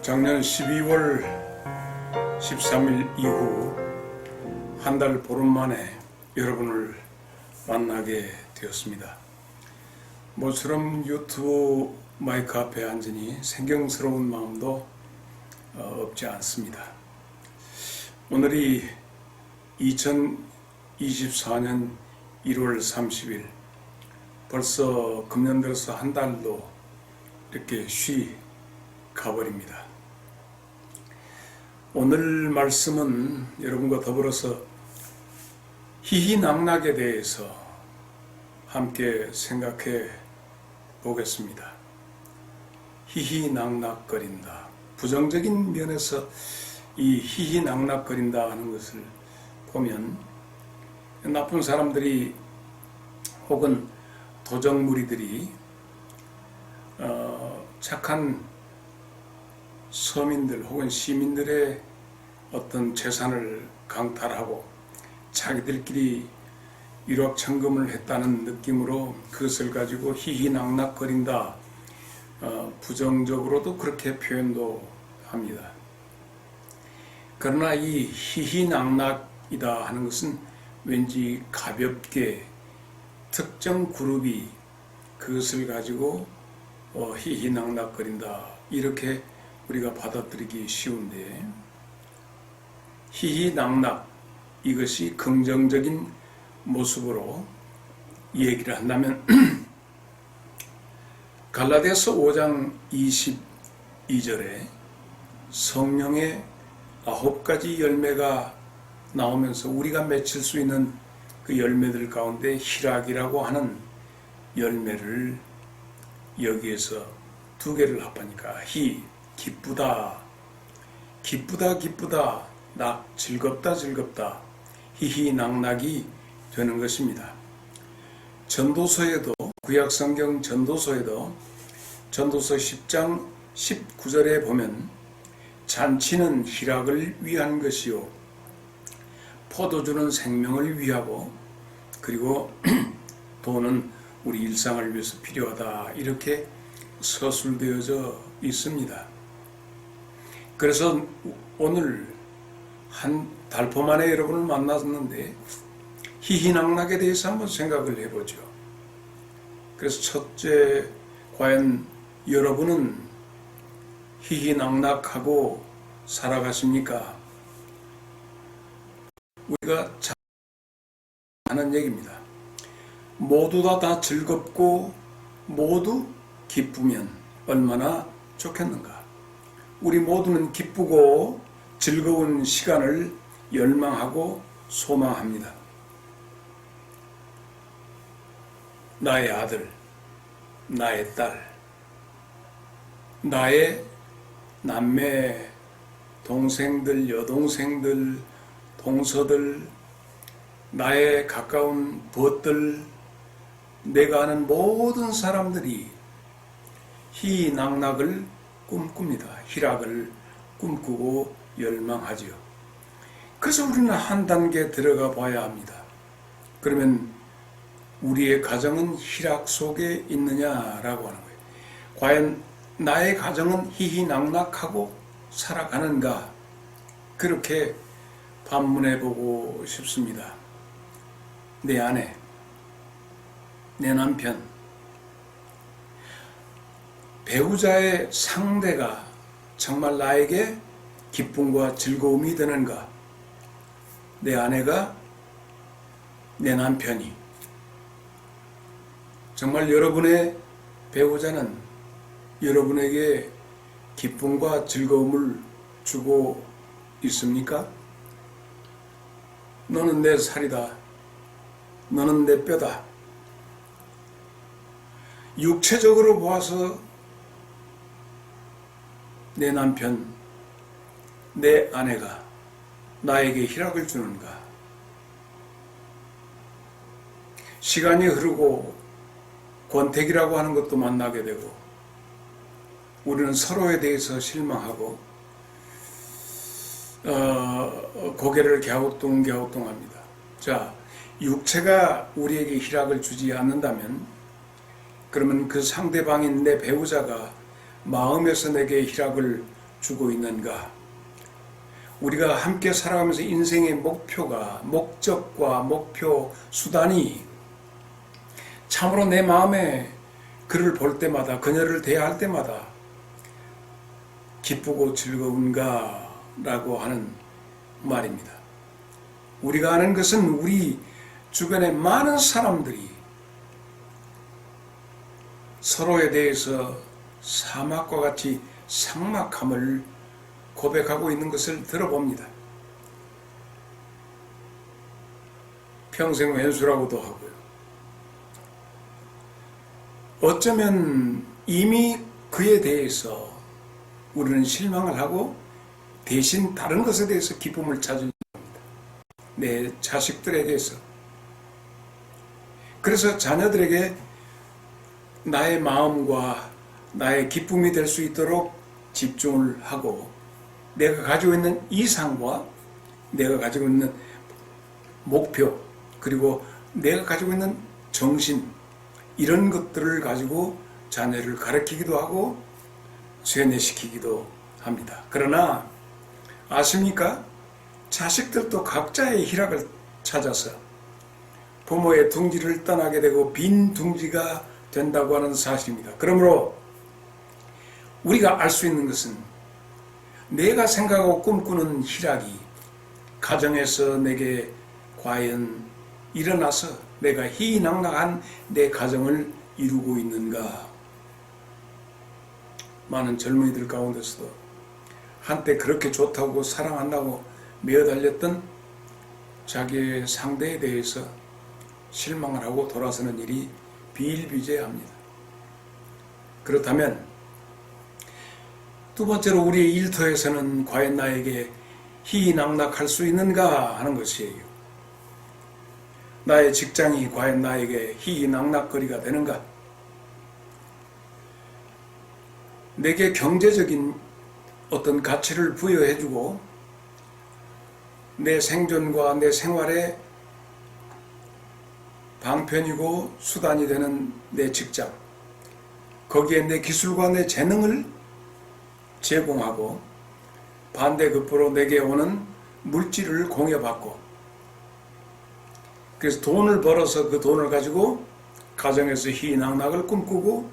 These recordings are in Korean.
작년 12월 13일 이후 한 달 보름 만에 여러분을 만나게 되었습니다. 모처럼 유튜브 마이크 앞에 앉으니 생경스러운 마음도 없지 않습니다. 오늘이 2024년 1월 30일, 벌써 금년 들어서 한 달도 이렇게 쉬 가버립니다. 오늘 말씀은 여러분과 더불어서 희희낙낙에 대해서 함께 생각해 보겠습니다. 희희낙낙거린다. 부정적인 면에서 이 희희낙낙거린다 하는 것을 보면 나쁜 사람들이 혹은 도적무리들이 착한 서민들 혹은 시민들의 어떤 재산을 강탈하고 자기들끼리 일확천금을 했다는 느낌으로 그것을 가지고 희희낙낙거린다, 부정적으로도 그렇게 표현도 합니다. 그러나 이 희희낙낙이다 하는 것은 왠지 가볍게 특정 그룹이 그것을 가지고 희희낙낙거린다 이렇게 우리가 받아들이기 쉬운데, 희희낙낙 이것이 긍정적인 모습으로 얘기를 한다면 갈라디아서 5장 22절에 성령의 9가지 열매가 나오면서 우리가 맺힐 수 있는 그 열매들 가운데 희락이라고 하는 열매를 여기에서 2개를 합하니까 기쁘다, 기쁘다, 기쁘다, 낙, 즐겁다, 즐겁다, 희희낙낙이 되는 것입니다. 전도서에도, 구약성경 전도서에도 전도서 10장 19절에 보면 잔치는 희락을 위한 것이요 포도주는 생명을 위하고 그리고 돈은 우리 일상을 위해서 필요하다 이렇게 서술되어져 있습니다. 그래서 오늘 한 달포 만에 여러분을 만났는데 희희낙낙에 대해서 한번 생각을 해보죠. 그래서 첫째, 과연 여러분은 희희낙낙하고 살아가십니까? 우리가 잘 하는 얘기입니다. 모두 다 즐겁고 모두 기쁘면 얼마나 좋겠는가. 우리 모두는 기쁘고 즐거운 시간을 열망하고 소망합니다. 나의 아들, 나의 딸, 나의 남매, 동생들, 여동생들, 동서들, 나의 가까운 벗들, 내가 아는 모든 사람들이 희낙낙을 꿈꿉니다. 희락을 꿈꾸고 열망하지요. 그래서 우리는 한 단계 들어가 봐야 합니다. 그러면 우리의 가정은 희락 속에 있느냐라고 하는 거예요. 과연 나의 가정은 희희낙낙하고 살아가는가? 그렇게 반문해 보고 싶습니다. 내 아내, 내 남편, 배우자의 상대가 정말 나에게 기쁨과 즐거움이 되는가? 내 아내가, 내 남편이 정말 여러분의 배우자는 여러분에게 기쁨과 즐거움을 주고 있습니까? 너는 내 살이다. 너는 내 뼈다. 육체적으로 보아서 내 남편, 내 아내가 나에게 희락을 주는가? 시간이 흐르고 권태기라고 하는 것도 만나게 되고 우리는 서로에 대해서 실망하고 고개를 갸우뚱갸우뚱합니다. 자, 육체가 우리에게 희락을 주지 않는다면 그러면 그 상대방인 내 배우자가 마음에서 내게 희락을 주고 있는가? 우리가 함께 살아가면서 인생의 목적과 목표, 수단이 참으로 내 마음에 그를 볼 때마다, 그녀를 대할 때마다 기쁘고 즐거운가? 라고 하는 말입니다. 우리가 아는 것은 우리 주변의 많은 사람들이 서로에 대해서 사막과 같이 삭막함을 고백하고 있는 것을 들어봅니다. 평생 왼수라고도 하고요. 어쩌면 이미 그에 대해서 우리는 실망을 하고 대신 다른 것에 대해서 기쁨을 찾으려 합니다. 내 자식들에 대해서. 그래서 자녀들에게 나의 마음과 나의 기쁨이 될 수 있도록 집중을 하고 내가 가지고 있는 이상과 내가 가지고 있는 목표 그리고 내가 가지고 있는 정신 이런 것들을 가지고 자녀를 가르치기도 하고 세뇌시키기도 합니다. 그러나 아십니까? 자식들도 각자의 희락을 찾아서 부모의 둥지를 떠나게 되고 빈 둥지가 된다고 하는 사실입니다. 그러므로 우리가 알 수 있는 것은 내가 생각하고 꿈꾸는 희락이 가정에서 내게 과연 일어나서 내가 희희낙낙한 내 가정을 이루고 있는가? 많은 젊은이들 가운데서도 한때 그렇게 좋다고 사랑한다고 매어달렸던 자기의 상대에 대해서 실망을 하고 돌아서는 일이 비일비재합니다. 그렇다면 두 번째로 우리의 일터에서는 과연 나에게 희희낙낙할 수 있는가 하는 것이에요. 나의 직장이 과연 나에게 희희낙낙거리가 되는가? 내게 경제적인 어떤 가치를 부여해주고 내 생존과 내 생활의 방편이고 수단이 되는 내 직장, 거기에 내 기술과 내 재능을 제공하고 반대급부로 내게 오는 물질을 공여받고 그래서 돈을 벌어서 그 돈을 가지고 가정에서 희희낙낙을 꿈꾸고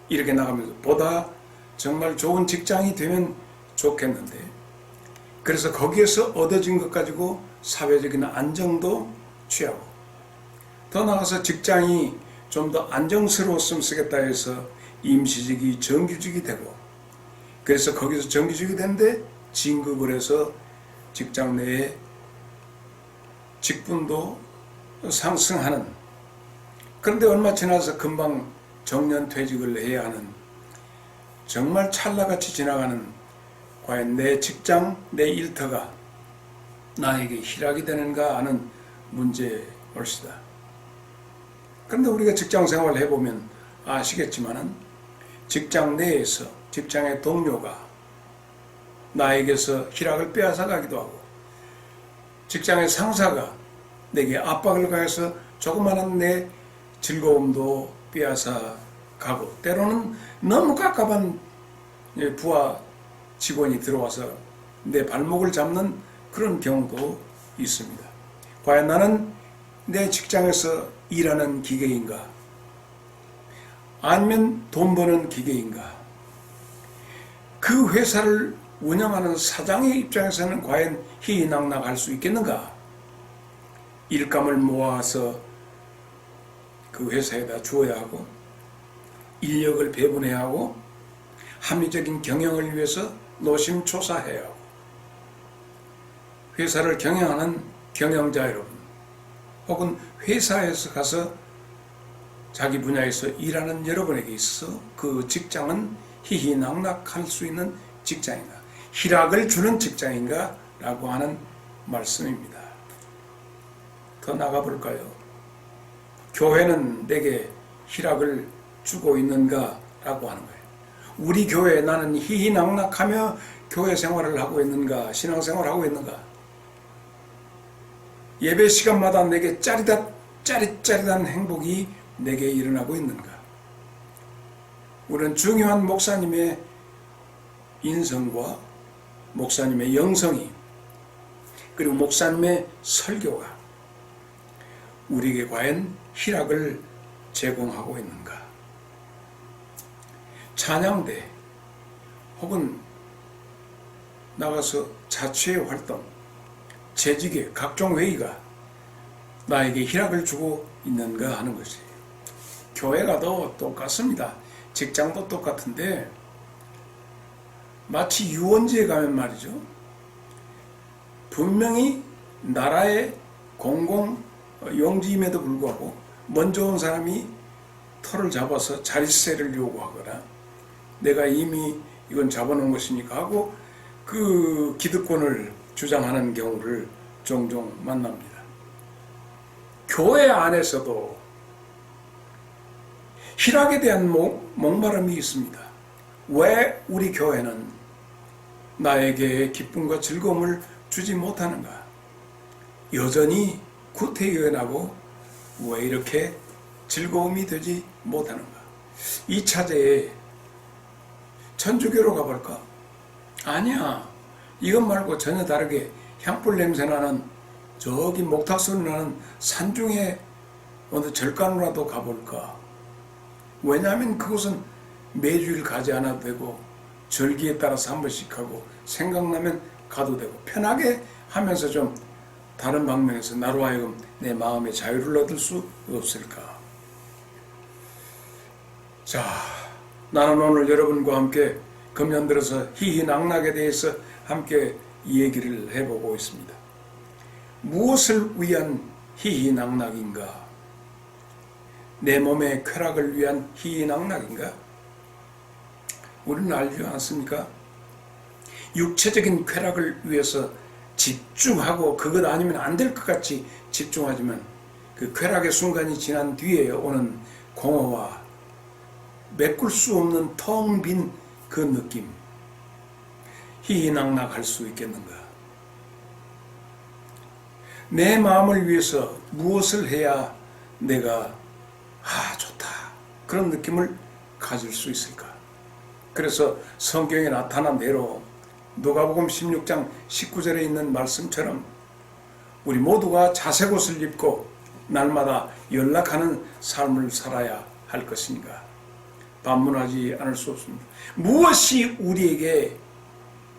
이렇게 나가면서 보다 정말 좋은 직장이 되면 좋겠는데 그래서 거기에서 얻어진 것 가지고 사회적인 안정도 취하고 더 나아가서 직장이 좀 더 안정스러웠으면 쓰겠다 해서 임시직이 정규직이 되고 그래서 거기서 정규직이 되는데 진급을 해서 직장 내에 직분도 상승하는 그런데 얼마 지나서 금방 정년퇴직을 해야 하는 정말 찰나같이 지나가는 과연 내 직장, 내 일터가 나에게 희락이 되는가 하는 문제일시다. 그런데 우리가 직장 생활을 해보면 아시겠지만은 직장 내에서 직장의 동료가 나에게서 희락을 빼앗아 가기도 하고 직장의 상사가 내게 압박을 가해서 조그마한 내 즐거움도 빼앗아 가고 때로는 너무 깝깝한 부하 직원이 들어와서 내 발목을 잡는 그런 경우도 있습니다. 과연 나는 내 직장에서 일하는 기계인가? 아니면 돈 버는 기계인가? 그 회사를 운영하는 사장의 입장에서는 과연 희희낙낙할 수 있겠는가? 일감을 모아서 그 회사에다 주어야 하고 인력을 배분해야 하고 합리적인 경영을 위해서 노심초사해야 하고 회사를 경영하는 경영자 여러분 혹은 회사에서 가서 자기 분야에서 일하는 여러분에게 있어서 그 직장은 희희낙낙할 수 있는 직장인가 희락을 주는 직장인가 라고 하는 말씀입니다. 더 나가볼까요? 교회는 내게 희락을 주고 있는가 라고 하는 거예요. 우리 교회에 나는 희희낙낙하며 교회 생활을 하고 있는가 신앙생활을 하고 있는가 예배 시간마다 내게 짜릿짜릿한 행복이 내게 일어나고 있는가 우리는 중요한 목사님의 인성과 목사님의 영성이 그리고 목사님의 설교가 우리에게 과연 희락을 제공하고 있는가? 찬양대 혹은 나가서 자치회 활동, 재직의 각종 회의가 나에게 희락을 주고 있는가 하는 것이에요. 교회 가도 똑같습니다. 직장도 똑같은데 마치 유원지에 가면 말이죠. 분명히 나라의 공공 용지임에도 불구하고 먼저 온 사람이 털을 잡아서 자릿세를 요구하거나 내가 이미 이건 잡아놓은 것이니까 하고 그 기득권을 주장하는 경우를 종종 만납니다. 교회 안에서도 희락에 대한 목마름이 있습니다. 왜 우리 교회는 나에게 기쁨과 즐거움을 주지 못하는가? 여전히 구태의연하고 왜 이렇게 즐거움이 되지 못하는가? 이 차제에 천주교로 가볼까? 아니야. 이것 말고 전혀 다르게 향불 냄새 나는 저기 목탁 소리 나는 산중에 어느 절간으로라도 가볼까? 왜냐하면 그곳은 매주일 가지 않아도 되고 절기에 따라서 한 번씩 하고 생각나면 가도 되고 편하게 하면서 좀 다른 방면에서 나로 하여금 내 마음의 자유를 얻을 수 없을까? 자, 나는 오늘 여러분과 함께 금년 들어서 희희낙낙에 대해서 함께 얘기를 해보고 있습니다. 무엇을 위한 희희낙낙인가? 내 몸의 쾌락을 위한 희희낙낙인가? 우리는 알지 않습니까? 육체적인 쾌락을 위해서 집중하고 그것 아니면 안 될 것 같이 집중하지만 그 쾌락의 순간이 지난 뒤에 오는 공허와 메꿀 수 없는 텅 빈 그 느낌, 희희낙낙할 수 있겠는가? 내 마음을 위해서 무엇을 해야 내가 좋다 그런 느낌을 가질 수 있을까? 그래서 성경에 나타난 대로 누가복음 16장 19절에 있는 말씀처럼 우리 모두가 자색 옷을 입고 날마다 연락하는 삶을 살아야 할 것인가? 반문하지 않을 수 없습니다. 무엇이 우리에게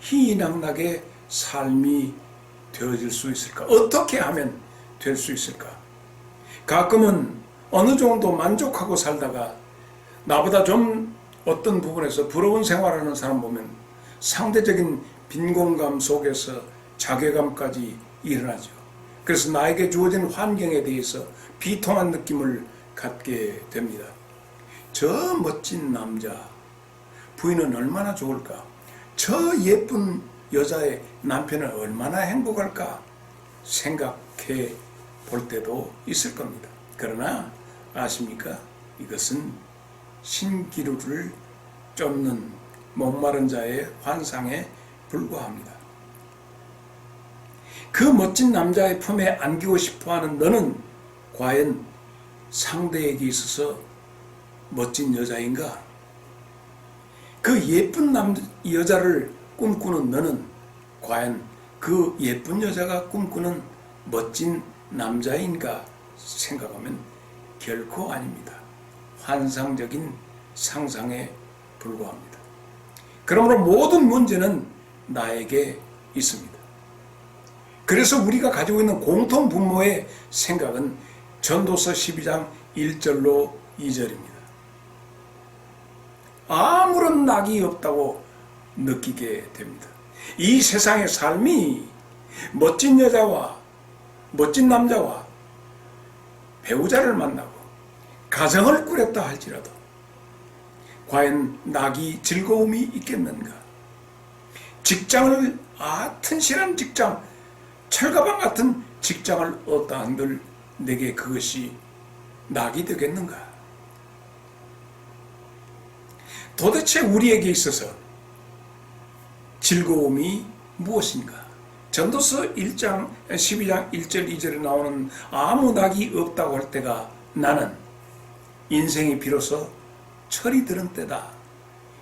희희낙낙의 삶이 되어질 수 있을까? 어떻게 하면 될 수 있을까? 가끔은 어느 정도 만족하고 살다가 나보다 좀 어떤 부분에서 부러운 생활하는 사람 보면 상대적인 빈곤감 속에서 자괴감까지 일어나죠. 그래서 나에게 주어진 환경에 대해서 비통한 느낌을 갖게 됩니다. 저 멋진 남자, 부인은 얼마나 좋을까? 저 예쁜 여자의 남편은 얼마나 행복할까? 생각해 볼 때도 있을 겁니다. 그러나 아십니까? 이것은 신기루를 쫓는 목마른 자의 환상에 불과합니다. 그 멋진 남자의 품에 안기고 싶어하는 너는 과연 상대에게 있어서 멋진 여자인가? 그 예쁜 여자를 꿈꾸는 너는 과연 그 예쁜 여자가 꿈꾸는 멋진 남자인가 생각하면 결코 아닙니다. 환상적인 상상에 불과합니다. 그러므로 모든 문제는 나에게 있습니다. 그래서 우리가 가지고 있는 공통 분모의 생각은 전도서 12장 1절로 2절입니다. 아무런 낙이 없다고 느끼게 됩니다. 이 세상의 삶이 멋진 여자와 멋진 남자와 배우자를 만나고 가정을 꾸렸다 할지라도 과연 낙이 즐거움이 있겠는가? 직장을 튼실한 직장, 철가방 같은 직장을 얻다 한들 내게 그것이 낙이 되겠는가? 도대체 우리에게 있어서 즐거움이 무엇인가? 전도서 1장 12장 1절 2절에 나오는 아무 낙이 없다고 할 때가 나는 인생이 비로소 철이 들은 때다.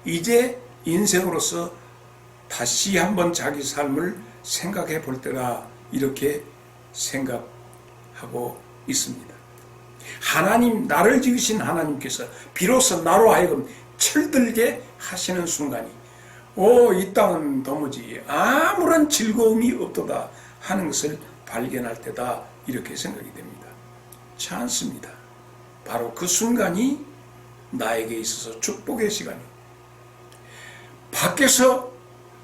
이제 인생으로서 다시 한번 자기 삶을 생각해 볼 때다, 이렇게 생각하고 있습니다. 하나님, 나를 지으신 하나님께서 비로소 나로 하여금 철들게 하시는 순간이 이 땅은 도무지 아무런 즐거움이 없도다 하는 것을 발견할 때다, 이렇게 생각이 됩니다. 찬스입니다. 바로 그 순간이 나에게 있어서 축복의 시간이에요. 밖에서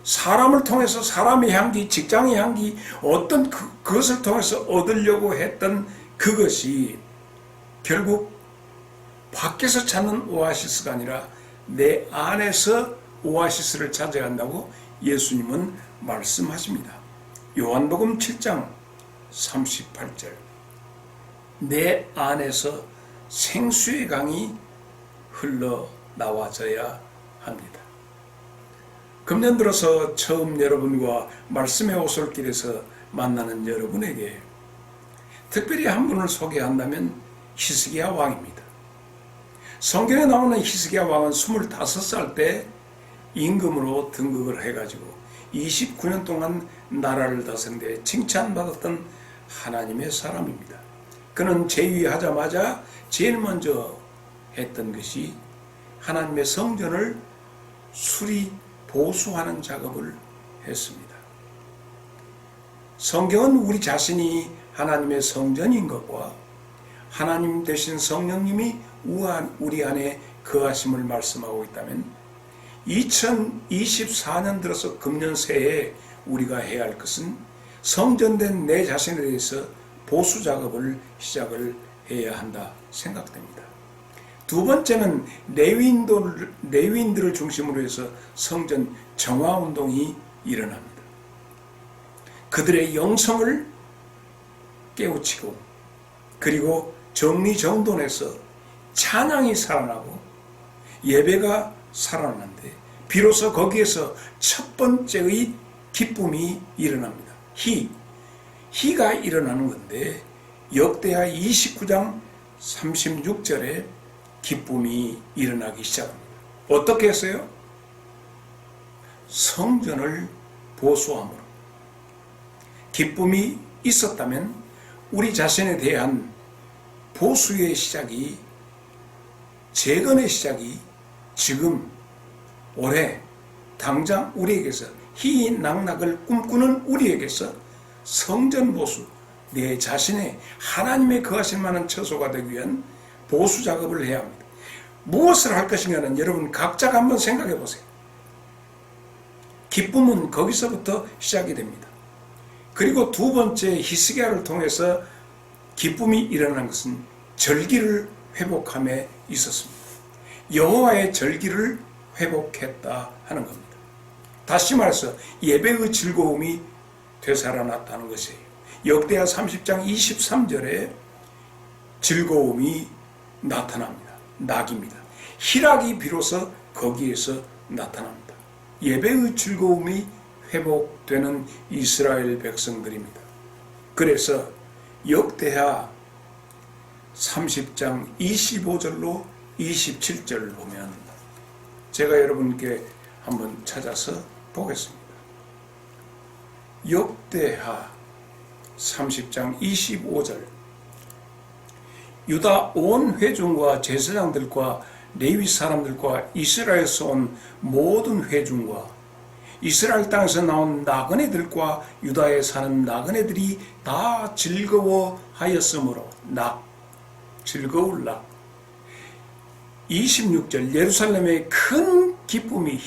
사람을 통해서 사람의 향기, 직장의 향기, 어떤 그것을 통해서 얻으려고 했던 그것이 결국 밖에서 찾는 오아시스가 아니라 내 안에서 오아시스를 찾아야 한다고 예수님은 말씀하십니다. 요한복음 7장 38절, 내 안에서 생수의 강이 흘러나와져야 합니다. 금년 들어서 처음 여러분과 말씀의 오솔길에서 만나는 여러분에게 특별히 한 분을 소개한다면 히스기야 왕입니다. 성경에 나오는 히스기야 왕은 25살 때 임금으로 등극을 해가지고 29년 동안 나라를 다스리는데 칭찬받았던 하나님의 사람입니다. 그는 재위하자마자 제일 먼저 했던 것이 하나님의 성전을 수리 보수하는 작업을 했습니다. 성경은 우리 자신이 하나님의 성전인 것과 하나님 되신 성령님이 우리 안에 거하심을 말씀하고 있다면 2024년 들어서 금년 새해 우리가 해야 할 것은 성전된 내 자신에 대해서 보수 작업을 시작을 해야 한다 생각됩니다. 두 번째는 레위인들을 중심으로 해서 성전 정화운동이 일어납니다. 그들의 영성을 깨우치고 그리고 정리정돈해서 찬양이 살아나고 예배가 살아나는데 비로소 거기에서 첫 번째의 기쁨이 일어납니다. 희가 일어나는 건데 역대하 29장 36절에 기쁨이 일어나기 시작합니다. 어떻게 했어요? 성전을 보수함으로. 기쁨이 있었다면 우리 자신에 대한 보수의 시작이, 재건의 시작이 지금 올해 당장 우리에게서, 희낙락을 꿈꾸는 우리에게서 성전 보수, 내 자신의 하나님의 거하실 만한 처소가 되기 위한 보수 작업을 해야 합니다. 무엇을 할 것인가는 여러분 각자가 한번 생각해 보세요. 기쁨은 거기서부터 시작이 됩니다. 그리고 두 번째 히스기야를 통해서 기쁨이 일어난 것은 절기를 회복함에 있었습니다. 여호와의 절기를 회복했다 하는 겁니다. 다시 말해서 예배의 즐거움이 되살아났다는 것이에요. 역대하 30장 23절에 즐거움이 나타납니다. 낙입니다. 희락이 비로소 거기에서 나타납니다. 예배의 즐거움이 회복되는 이스라엘 백성들입니다. 그래서 역대하 30장 25절로 27절을 보면 제가 여러분께 한번 찾아서 보겠습니다. 역대하 30장 25절, 유다 온 회중과 제사장들과 레위 사람들과 이스라엘에서 온 모든 회중과 이스라엘 땅에서 나온 나그네들과 유다에 사는 나그네들이 다 즐거워하였으므로, 즐거울 락. 26절, 예루살렘에 큰 기쁨이,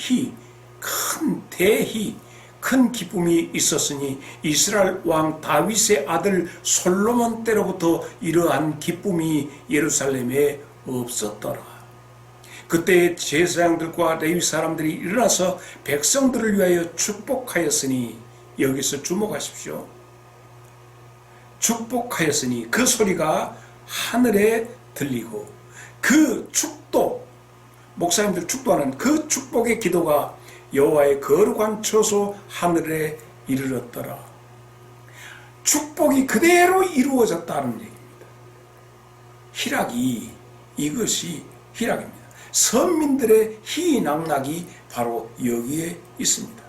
큰 대희, 큰 기쁨이 있었으니 이스라엘 왕 다윗의 아들 솔로몬 때로부터 이러한 기쁨이 예루살렘에 없었더라. 그때 제사장들과 레위 사람들이 일어나서 백성들을 위하여 축복하였으니, 여기서 주목하십시오. 축복하였으니 그 소리가 하늘에 들리고 그 축도, 목사님들 축도하는 그 축복의 기도가 여호와의 거룩한 처소 하늘에 이르렀더라. 축복이 그대로 이루어졌다는 얘기입니다. 희락이, 이것이 희락입니다. 선민들의 희낙락이 바로 여기에 있습니다.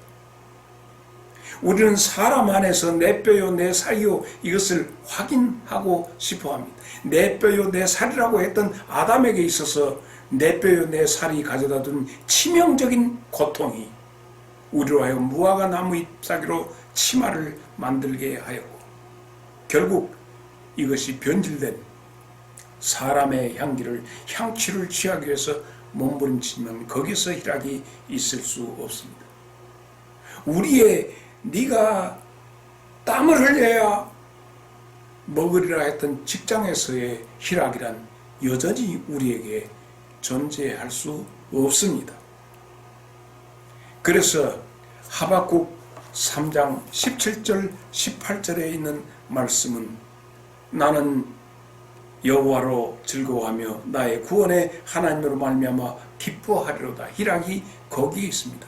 우리는 사람 안에서 내 뼈요 내 살이요 이것을 확인하고 싶어합니다. 내 뼈요 내 살이라고 했던 아담에게 있어서 내 뼈요 내 살이 가져다 둔 치명적인 고통이 우리로 하여금 무화과 나무 잎사귀로 치마를 만들게 하였고, 결국 이것이 변질된 사람의 향취를 취하기 위해서 몸부림치면 거기서 희락이 있을 수 없습니다. 네가 땀을 흘려야 먹으리라 했던 직장에서의 희락이란 여전히 우리에게 존재할 수 없습니다. 그래서 하박국 3장 17절 18절에 있는 말씀은 나는 여호와로 즐거워하며 나의 구원의 하나님으로 말미암아 기뻐하리로다. 희락이 거기에 있습니다.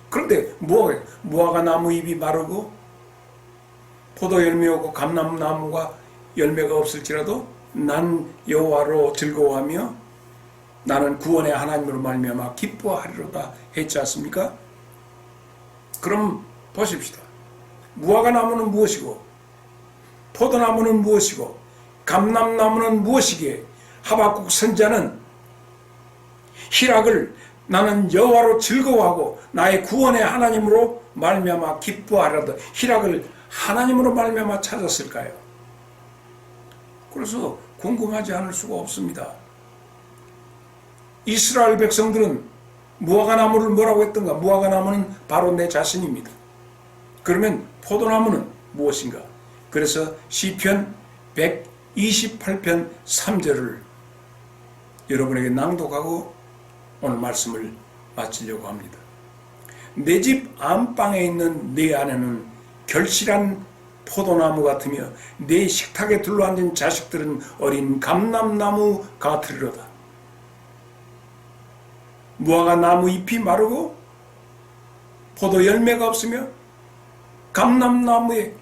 그런데 무화과 나무 잎이 마르고 포도 열매 오고 감람나무가 열매가 없을지라도 난 여호와로 즐거워하며 나는 구원의 하나님으로 말미암아 기뻐하리로다 했지 않습니까? 그럼 보십시다. 무화과 나무는 무엇이고 포도나무는 무엇이고 감람나무는 무엇이기에 하박국 선지자는 희락을 나는 여호와로 즐거워하고 나의 구원의 하나님으로 말미암아 기뻐하리로다. 희락을 하나님으로 말미암아 찾았을까요? 그래서 궁금하지 않을 수가 없습니다. 이스라엘 백성들은 무화과나무를 뭐라고 했던가? 무화과나무는 바로 내 자신입니다. 그러면 포도나무는 무엇인가? 그래서 시편 128편 3절을 여러분에게 낭독하고 오늘 말씀을 마치려고 합니다. 내 집 안방에 있는 내 아내는 결실한 포도나무 같으며 내 식탁에 둘러앉은 자식들은 어린 감람나무 같으리로다. 무화과 나무 잎이 마르고 포도 열매가 없으며 감람나무에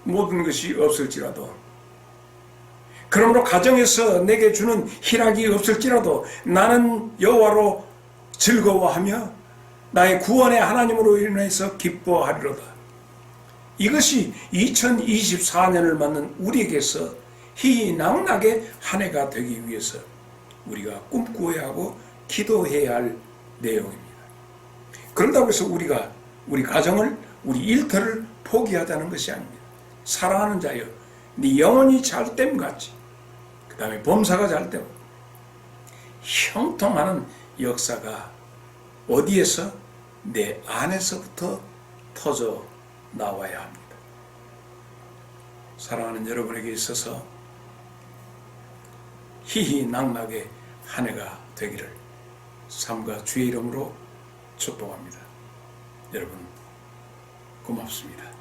모든 것이 없을지라도, 그러므로 가정에서 내게 주는 희락이 없을지라도 나는 여호와로 즐거워하며 나의 구원의 하나님으로 인해서 기뻐하리로다. 이것이 2024년을 맞는 우리에게서 희희낙낙의 한 해가 되기 위해서 우리가 꿈꾸어야 하고 기도해야 할 내용입니다. 그런다고 해서 우리가 우리 가정을, 우리 일터를 포기하자는 것이 아닙니다. 사랑하는 자여, 네 영혼이 잘됨 같이, 그 다음에 범사가 잘되고 형통하는 역사가 어디에서? 내 안에서부터 터져 나와야 합니다. 사랑하는 여러분에게 있어서 희희낙낙의 한 해가 되기를 삼가 주의 이름으로 축복합니다. 여러분 고맙습니다.